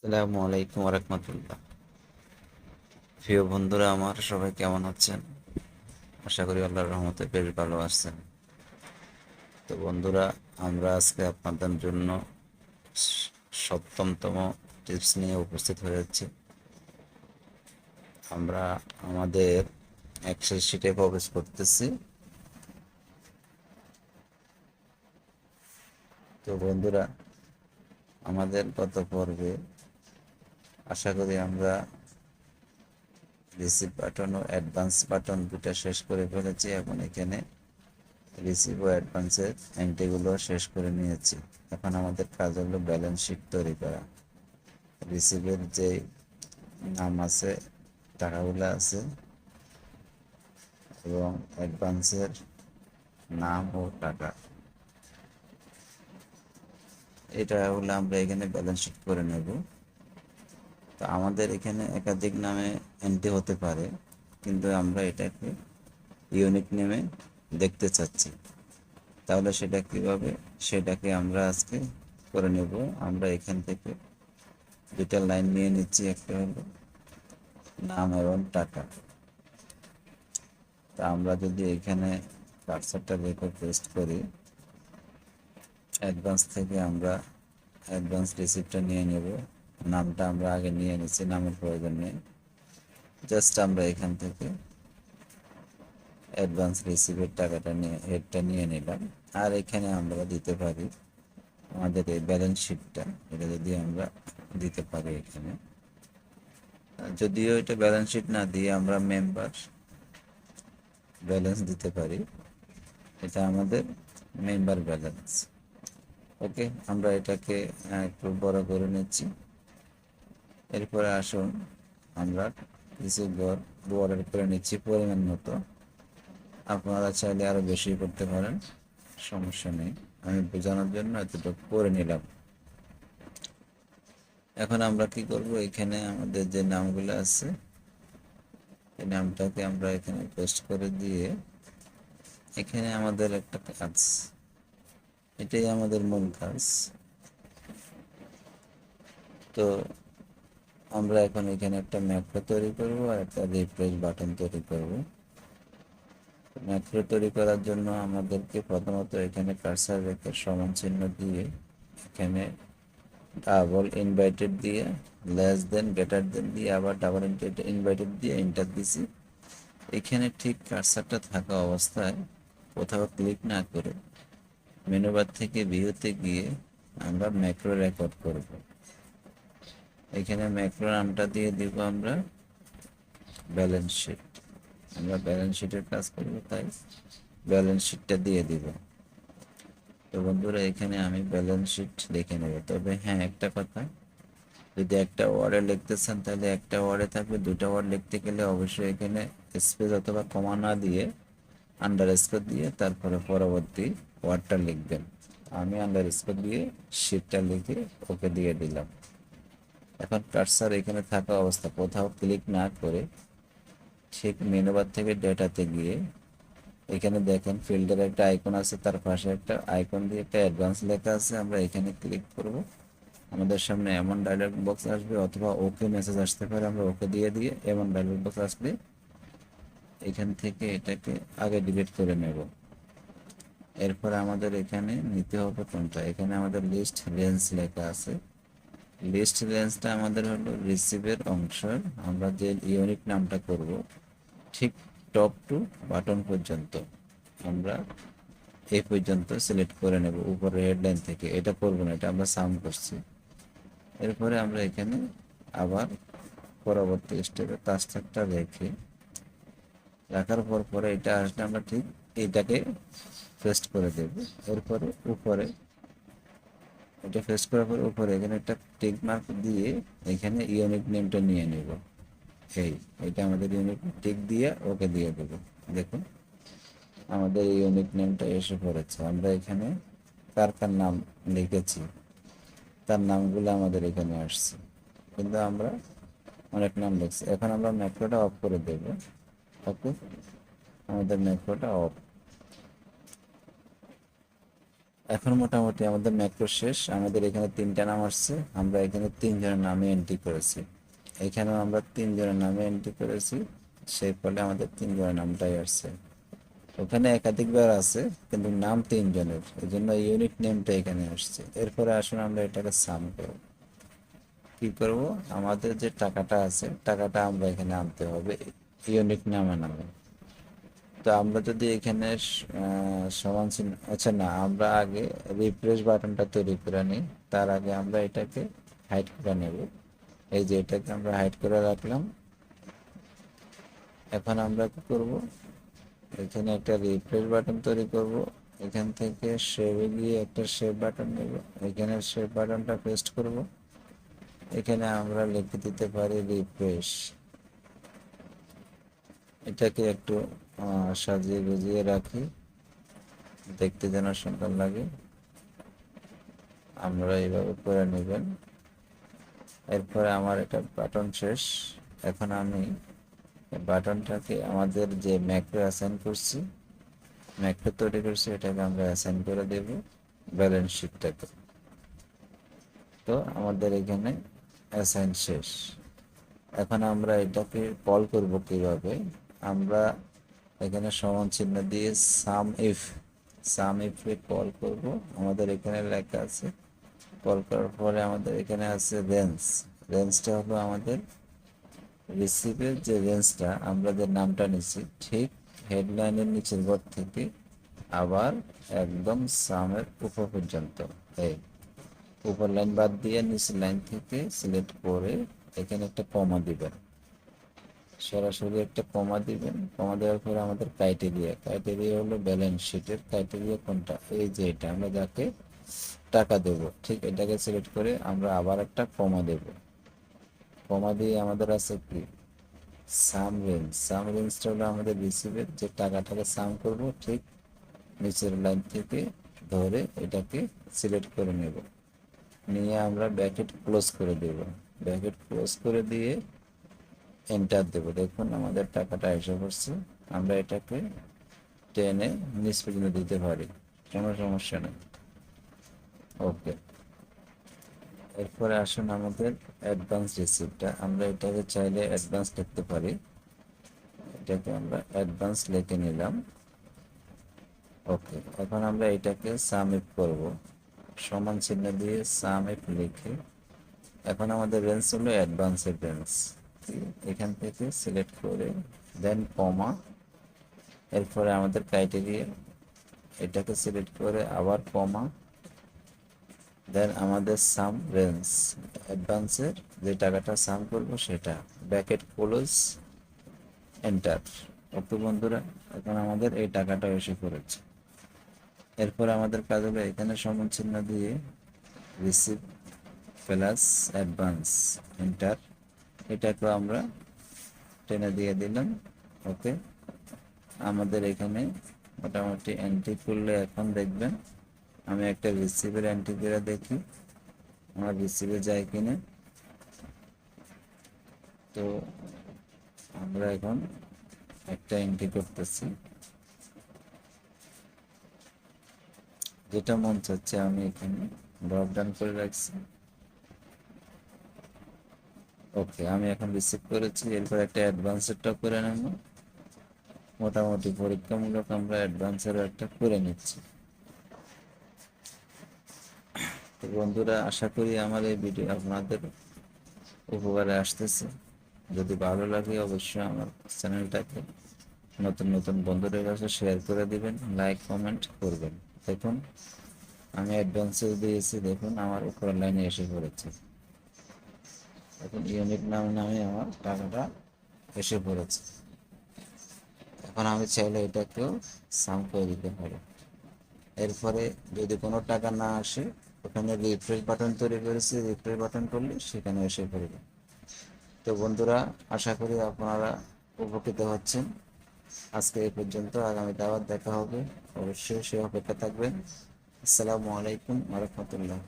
আসসালামু আলাইকুম রহমতুল্লাহ। প্রিয় বন্ধুরা, আমার সবাই কেমন আছেন? আশা করি আল্লাহর রহমতে বেশ ভালো আছেন। তো বন্ধুরা, আমরা আজকে আপনাদের জন্য সপ্তমতম টিপস নিয়ে উপস্থিত হয়েছি। আমরা আমাদের এক্সেল শিটে প্রবেশ করতেছি। তো বন্ধুরা, আমাদের গত পর্বে আশা করি আমরা receive button oh advance button দুটা শেষ করে ফেলেছি। এখন এখানে রিসিভ ও অ্যাডভান্সের এন্ট্রিগুলো শেষ করে নিয়েছি। এখন আমাদের কাজ হলো ব্যালেন্স শিট তৈরি করা। রিসিভের যে নাম আছে, টাকাগুলো আছে, এবং অ্যাডভান্সের নাম ও টাকা, এটা হলো আমরা এখানে ব্যালেন্স শিট করে নেব। তো আমাদের এখানে একাধিক নামে এন্ট্রি হতে পারে, কিন্তু আমরা এটাকে ইউনিক নেমে দেখতে চাচ্ছি। তাহলে সেটা কিভাবে, সেটাকে আমরা আজকে করে নেব। আমরা এখান থেকে দুটা লাইন নিয়ে নিচ্ছি, একটা হলো নাম এবং টাকা। তা আমরা যদি এখানে কার্সারটা রেখে পেস্ট করি, অ্যাডভান্স থেকে আমরা অ্যাডভান্স রিসিপ্টটা নিয়ে নেব। নামটা আমরা আগে নিয়ে নিচ্ছি, নামের প্রয়োজন নেই। জাস্ট আমরা এখান থেকে অ্যাডভান্স রিসিভের টাকাটা নিয়ে হেডটা নিয়ে নিলাম। আর এখানে আমরা দিতে পারি আমাদের এই ব্যালেন্স শিটটা, এটা যদি আমরা দিতে পারি এখানে। যদিও এটা ব্যালেন্স শিট না দিয়ে আমরা মেম্বার ব্যালেন্স দিতে পারি, এটা আমাদের মেম্বার ব্যালেন্স। ওকে, আমরা এটাকে একটু বড় করে নিচ্ছি। এরপরে আসুন আমরা কিছু বর্ডার করে নিচ্ছি পরিমাণ মতো। আপনারা চাইলে আরো বেশি করতে পারেন, সমস্যা নেই। আমি বোঝানোর জন্য এতটুকু করে নিলাম। এখন আমরা কি করব, এখানে আমাদের যে নামগুলো আছে এই নামটাকে আমরা এখানে পেস্ট করে দিয়ে, এখানে আমাদের একটা কাজ, এটাই আমাদের মূল কাজ। তো আমরা এখন এখানে একটা ম্যাক্রো তৈরি করব আর একটা রিফ্রেশ বাটন তৈরি করব। ম্যাক্রো তৈরি করার জন্য আমাদেরকে প্রথমত এখানে কার্সার রেখে সমান চিহ্ন দিয়ে এখানে ডাবল ইনভাইটেড দিয়ে লেস দেন গ্রেটার দেন দিয়ে আবার ডাবল ইনভাইটেড দিয়ে এন্টার দিছি। এখানে ঠিক কার্সারটা থাকা অবস্থায় কোথাও ক্লিক না করে মেনু বার থেকে ভিউতে গিয়ে আমরা ম্যাক্রো রেকর্ড করব। এখানে ম্যাক্রো নামটা দিয়ে দিব আমরা ব্যালেন্স শিট। আমরা ব্যালেন্স শিটের কাজ করব, তাই ব্যালেন্স শিটটা দিয়ে দিব। তো বন্ধুরা, এখানে আমি ব্যালেন্স শিট লিখে নেব। তবে হ্যাঁ, একটা কথা, যদি একটা ওয়ার্ডে লিখতে চান তাহলে একটা ওয়ার্ডে থাকবে। দুটো ওয়ার্ড লিখতে গেলে অবশ্যই এখানে স্পেস অথবা কমা না দিয়ে আন্ডার স্কোর দিয়ে তারপরে পরবর্তী ওয়ার্ডটা লিখবেন। আমি আন্ডার স্কোর দিয়ে শিটটা লিখে ওকে দিয়ে দিলাম। এখন কার্সার এখানে থাকা অবস্থা কোথাও ক্লিক না করে ঠিক মেনু বার থেকে ডেটাতে গিয়ে এখানে দেখেন ফিল্ডের একটা আইকন আছে, তার পাশে একটা আইকন দিয়ে একটা অ্যাডভান্স লেখা আছে। আমরা এখানে ক্লিক করব, আমাদের সামনে এমন ডায়লগ বক্স আসবে অথবা ওকে মেসেজ আসতে পারে। আমরা ওকে দিয়ে দিয়ে এমন ডায়লগ বক্স আসলে এখান থেকে এটাকে আগে ডিলিট করে নেব। এরপরে আমাদের এখানে নিতে হবে কোনটা, এখানে আমাদের লিস্ট রেঞ্জ লেখা আছে। লিস্ট রেঞ্জটা আমাদের হলো রিসিভের অংশ। আমরা যে ইউনিক নামটা করব ঠিক টপ টু বাটন পর্যন্ত আমরা এই পর্যন্ত সিলেক্ট করে নেব উপরে হেডলাইন থেকে। এটা করব না, এটা আমরা সাম করছি। এরপরে আমরা এখানে আবার পরবর্তী স্টেপে কাস্টারটা রাখার পরে এটা আসলে আমরা ঠিক এইটাকে পেস্ট করে দেব। এরপরে উপরে এটা পেস্ট করার পরে উপরে এখানে একটা টিক মার্ক দিয়ে এখানে ইউনিক নেমটা নিয়ে নেব। এটা আমাদের ইউনিক টিক দিয়ে ওকে দিয়ে দেব। দেখুন আমাদের ইউনিক নেমটা এসে পড়েছে। আমরা এখানে কার কার নাম লিখেছি তার নামগুলো আমাদের এখানে আসছে, কিন্তু আমরা অনেক নাম লিখছি। এখন আমরা ম্যাক্রোটা অফ করে দেব। ওকে, আমাদের ম্যাক্রোটা অফ। এখন মোটামুটি আমাদের ম্যাক্রো শেষ। আমাদের এখানে 3টা নাম আসছে, আমরা এখানে 3 জনের নামে এন্ট্রি করেছি। এখানেও আমরা 3 জনের নামে এন্ট্রি করেছি, সেই ফলে আমাদের 3 জনের নামটাই আসছে। ওখানে একাধিকবার আছে কিন্তু নাম 3 জনের, এই জন্য ইউনিক নেমটা এখানে আসছে। এরপরে আসুন আমরা এটাকে সাম করব। কি করব, আমাদের যে টাকাটা আছে টাকাটা আমরা এখানে আনতে হবে ইউনিক নামে। তো আমরা যদি এখানে সমান চিহ্ন, আচ্ছা না, আমরা আগে রিফ্রেশ বাটনটা তৈরি করে নিই। তার আগে আমরা এটাকে হাইড করে নেব। এই যে এটাকে আমরা হাইড করে রাখলাম। এখন আমরা কি করব, এখানে একটা রিফ্রেশ বাটন তৈরি করব। এখান থেকে সেভে গিয়ে একটা সেভ বাটন নেব, এখানে সেভ বাটনটা পেস্ট করব। এখানে আমরা লিখে দিতে পারি রিফ্রেশ। এটাকে একটু সাজিয়ে গুজিয়ে রাখি, দেখতে যেন সুন্দর লাগে। আমরা এইভাবে করে নেবেন। এরপরে আমার এটা বাটন শেষ। এখন আমি বাটনটাকে আমাদের যে ম্যাক্রো অ্যাসাইন করছি, ম্যাক্রো তৈরি করছি, এটাকে আমরা অ্যাসাইন করে দেব ব্যালেন্স শিটটাকে। তো আমাদের এখানে অ্যাসাইন শেষ। এখন আমরা এটাকে কল করব কিভাবে, আমরা এখানে সমান চিহ্ন দিয়ে সাম ইফে কল করব। আমাদের এখানে লেখা আছে, কল করার পরে আমাদের এখানে আছে রেঞ্জটা হলো আমাদের রিসিভের যে রেঞ্জটা, আমরা যে নামটা নিচ্ছি ঠিক হেডলাইনের নিচের ঘর থেকে আবার একদম সামের উপর পর্যন্ত, এই উপর লাইন বাদ দিয়ে নিচের লাইন থেকে সিলেক্ট করে এখানে একটা কমা দিবেন, সরাসরি একটা কমা দিবেন। কমা দেওয়ার পরে আমাদের ক্রাইটেরিয়া হলো ব্যালেন্স শিটের ক্রাইটেরিয়া কোনটা, এই যে এটা আমরা যাকে টাকা দেব, ঠিক এটাকে সিলেক্ট করে আমরা আবার একটা কমা দেব। কমা দিয়ে আমাদের আছে কি সাম রেঞ্জটা হলো আমাদের রিসিভের যে টাকাটাকে সাম করব, ঠিক নিচের লাইন থেকে ধরে এটাকে সিলেক্ট করে নেব, নিয়ে আমরা ব্র্যাকেট ক্লোজ করে দেব। ব্র্যাকেট ক্লোজ করে দিয়ে এন্টার দেব। দেখুন আমাদের টাকাটা এসে পড়ছে। আমরা এটাকে টেনে নিচ পর্যন্ত দিতে পারি, কোনো সমস্যা নেই। ওকে, এরপরে আসুন আমাদের অ্যাডভান্স রিসিপ্টটা, আমরা এটাকে চাইলে অ্যাডভান্স লিখতে পারি। এটাকে আমরা অ্যাডভান্স লিখে নিলাম। ওকে, এখন আমরা এটাকে সাবমিট করব, সমান চিহ্ন দিয়ে সাবমিট লিখে। এখন আমাদের রেঞ্জ হলো অ্যাডভান্সের রেঞ্জ, এখান থেকে সিলেক্ট করে দেন কমা, এরপরে আমাদের ক্রাইটেরিয়া, এটাকে সিলেক্ট করে আবার কমা, দেন আমাদের সাম রেঞ্জ, অ্যাডভান্সের যে টাকাটা সাম করবো সেটা, ব্র্যাকেট ক্লোজ, এন্টার। ওকে বন্ধুরা, এখন আমাদের এই টাকাটা এসে পড়েছে। এরপর আমাদের কাজ হলো এখানে সমান চিহ্ন দিয়ে রিসিভ প্লাস অ্যাডভান্স, এন্টার। এটাকে আমরা টেনে দিয়ে দিলাম। ওকে, আমাদের এখানে মোটামুটি এন্ট্রি করলে এখন দেখবেন, আমি একটা রিসিভের এন্ট্রি করে দেখি আমার রিসিভে যায় কিনা। তো আমরা এখন একটা এন্ট্রি করতেছি, যেটা মন চাচ্ছে আমি এখানে ড্রপ ডাউন করে রাখছি। ওকে, আমি এখন রিসিভ করেছি, এরপর একটা অ্যাডভান্সেরটা করে নেব। মোটামুটি পরীক্ষামূলক আমরা অ্যাডভান্সেরও একটা করে নিচ্ছি। তো বন্ধুরা, আশা করি আমার এই ভিডিও আপনাদের উপকারে আসতেছে। যদি ভালো লাগে অবশ্যই আমার চ্যানেলটাকে নতুন নতুন বন্ধুদের কাছে শেয়ার করে দিবেন, লাইক কমেন্ট করবেন। দেখুন আমি অ্যাডভান্সে দিয়েছি, দেখুন আমার উপরের লাইনে এসে পড়েছে। এখন ইউনিক নামে আমার টাকাটা এসে পড়েছে। এখন আমি চাইলে এটাকেও সাম করে দিতে পারি। এরপরে যদি কোনো টাকা না আসে, ওখানে রিফ্রেশ বাটন তৈরি করেছি, রিফ্রেশ বাটন করলে সেখানে এসে পড়বে। তো বন্ধুরা, আশা করি আপনারা উপকৃত হচ্ছেন। আজকে এই পর্যন্ত, আগামীতে আবার দেখা হবে, অবশ্যই সে অপেক্ষা থাকবেন। আসসালামু আলাইকুম ওয়া রাহমাতুল্লাহ।